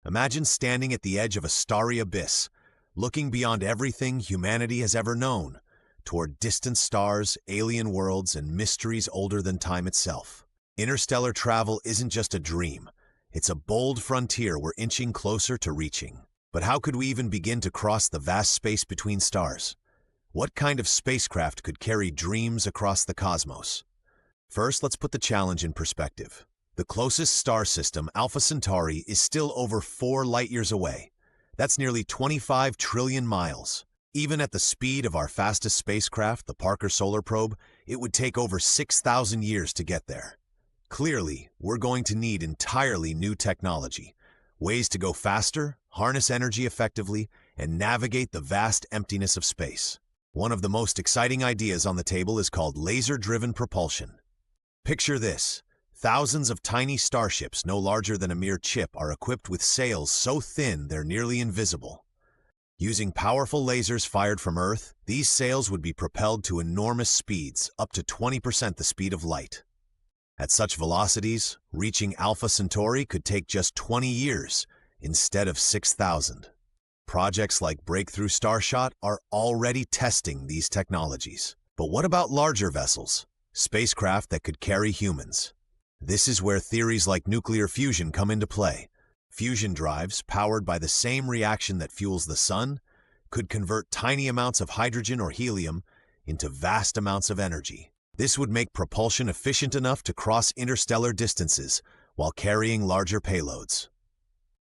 Imagine standing at the edge of a starry abyss, looking beyond everything humanity has ever known, toward distant stars, alien worlds, and mysteries older than time itself. Interstellar travel isn't just a dream. It's a bold frontier we're inching closer to reaching. But how could we even begin to cross the vast space between stars? What kind of spacecraft could carry dreams across the cosmos? First, let's put the challenge in perspective. The closest star system, Alpha Centauri, is still over 4 light-years away. That's nearly 25 trillion miles. Even at the speed of our fastest spacecraft, the Parker Solar Probe, it would take over 6,000 years to get there. Clearly, we're going to need entirely new technology, ways to go faster, harness energy effectively, and navigate the vast emptiness of space. One of the most exciting ideas on the table is called laser-driven propulsion. Picture this. Thousands of tiny starships, no larger than a mere chip, are equipped with sails so thin they're nearly invisible. Using powerful lasers fired from Earth, these sails would be propelled to enormous speeds, up to 20% the speed of light. At such velocities, reaching Alpha Centauri could take just 20 years instead of 6,000. Projects like Breakthrough Starshot are already testing these technologies. But what about larger vessels? Spacecraft that could carry humans. This is where theories like nuclear fusion come into play. Fusion drives, powered by the same reaction that fuels the sun, could convert tiny amounts of hydrogen or helium into vast amounts of energy. This would make propulsion efficient enough to cross interstellar distances while carrying larger payloads.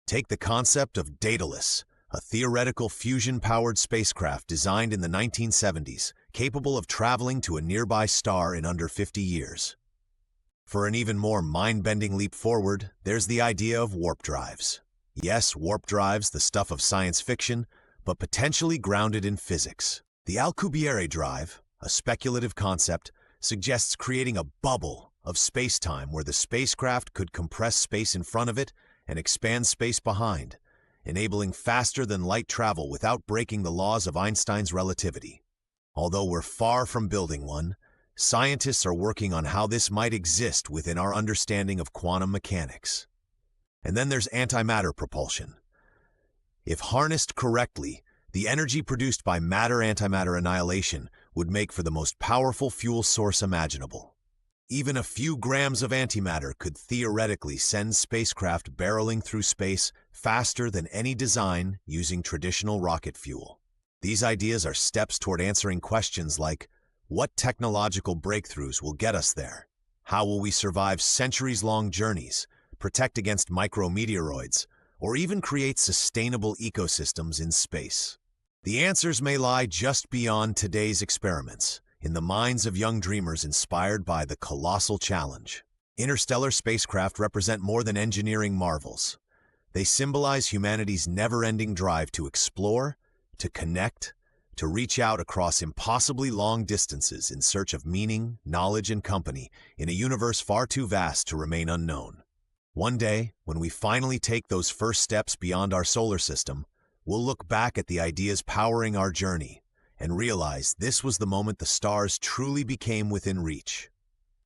Take the concept of Daedalus, a theoretical fusion-powered spacecraft designed in the 1970s, capable of traveling to a nearby star in under 50 years. For an even more mind-bending leap forward, there's the idea of warp drives. Yes, warp drives, the stuff of science fiction, but potentially grounded in physics. The Alcubierre drive, a speculative concept, suggests creating a bubble of space-time where the spacecraft could compress space in front of it and expand space behind, enabling faster-than-light travel without breaking the laws of Einstein's relativity. Although we're far from building one, scientists are working on how this might exist within our understanding of quantum mechanics. And then there's antimatter propulsion. If harnessed correctly, the energy produced by matter-antimatter annihilation would make for the most powerful fuel source imaginable. Even a few grams of antimatter could theoretically send spacecraft barreling through space faster than any design using traditional rocket fuel. These ideas are steps toward answering questions like, what technological breakthroughs will get us there? How will we survive centuries-long journeys, protect against micrometeoroids, or even create sustainable ecosystems in space? The answers may lie just beyond today's experiments, in the minds of young dreamers inspired by the colossal challenge. Interstellar spacecraft represent more than engineering marvels. They symbolize humanity's never-ending drive to explore, to connect, to reach out across impossibly long distances in search of meaning, knowledge, and company in a universe far too vast to remain unknown. One day, when we finally take those first steps beyond our solar system, we'll look back at the ideas powering our journey and realize this was the moment the stars truly became within reach.